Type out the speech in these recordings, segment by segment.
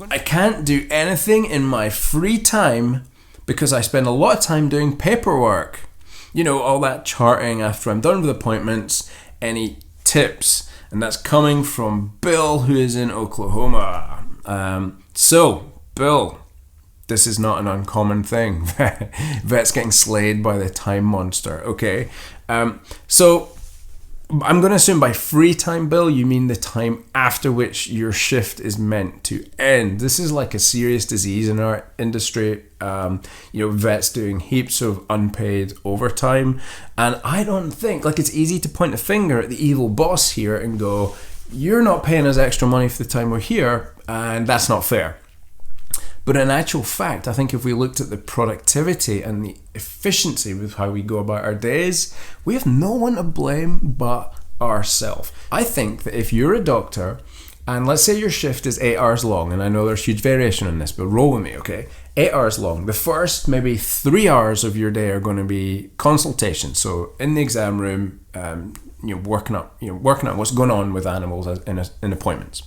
I can't do anything in my free time because I spend a lot of time doing paperwork. You know, all that charting after I'm done with appointments. Any tips? And that's coming from Bill, who is in Oklahoma. So, Bill, this is not an uncommon thing. Vets getting slayed by the time monster. Okay. So I'm going to assume by free time, Bill, you mean the time after which your shift is meant to end. This is like a serious disease in our industry. Vets doing heaps of unpaid overtime. And I don't think, it's easy to point a finger at the evil boss here and go, you're not paying us extra money for the time we're here, and that's not fair. But in actual fact, I think if we looked at the productivity and the efficiency with how we go about our days, we have no one to blame but ourselves. I think that if you're a doctor, and let's say your shift is 8 hours long, and I know there's huge variation in this, but roll with me, okay? 8 hours long. The first maybe 3 hours of your day are going to be consultation. So in the exam room, working out what's going on with animals in appointments.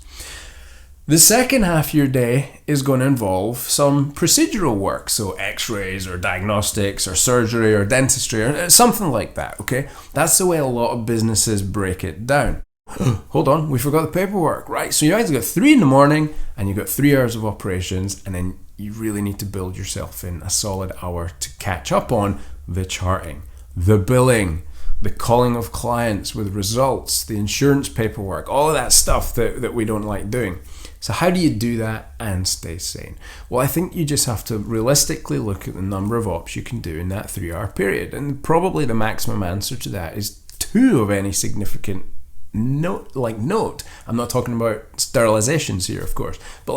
The second half of your day is going to involve some procedural work, so x-rays or diagnostics or surgery or dentistry or something like that, okay? That's the way a lot of businesses break it down. Hold on, we forgot the paperwork, right? So you either got 3 in the morning and you got 3 hours of operations, and then you really need to build yourself in a solid hour to catch up on the charting, the billing, the calling of clients with results, the insurance paperwork, all of that stuff that we don't like doing. So how do you do that and stay sane? Well, I think you just have to realistically look at the number of ops you can do in that 3 hour period. And probably the maximum answer to that is 2 of any significant note. I'm not talking about sterilizations here, of course, but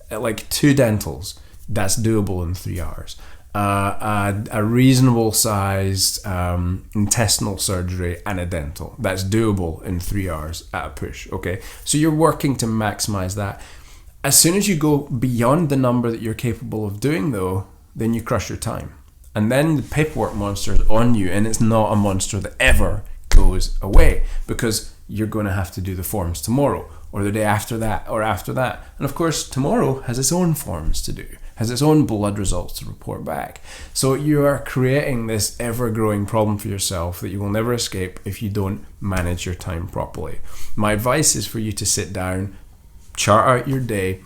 like 2 dentals, that's doable in 3 hours. A reasonable sized intestinal surgery and a dental, that's doable in 3 hours at a push. Okay, so you're working to maximize that. As soon as you go beyond the number that you're capable of doing, though, then you crush your time, and then the paperwork monster is on you, and it's not a monster that ever goes away, because you're going to have to do the forms tomorrow or the day after that or after that, and of course tomorrow has its own forms to do, has its own blood results to report back. So you are creating this ever-growing problem for yourself that you will never escape if you don't manage your time properly. My advice is for you to sit down, chart out your day,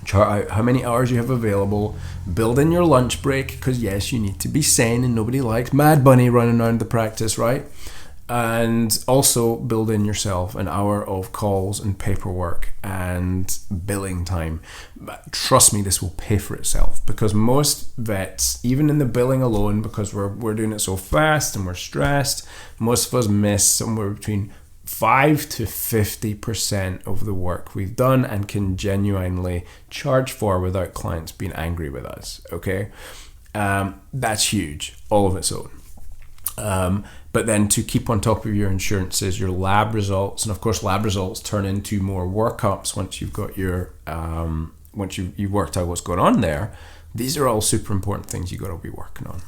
chart out how many hours you have available, build in your lunch break, because yes, you need to be sane and nobody likes Mad Bunny running around the practice, right? And also build in yourself an hour of calls and paperwork and billing time. But trust me, this will pay for itself, because most vets, even in the billing alone, because we're doing it so fast and we're stressed, most of us miss somewhere between 5 to 50% of the work we've done and can genuinely charge for without clients being angry with us, okay? That's huge, all of its own. But then to keep on top of your insurances, your lab results, and of course lab results turn into more workups once you've got your once you've worked out what's going on there. These are all super important things you got to be working on.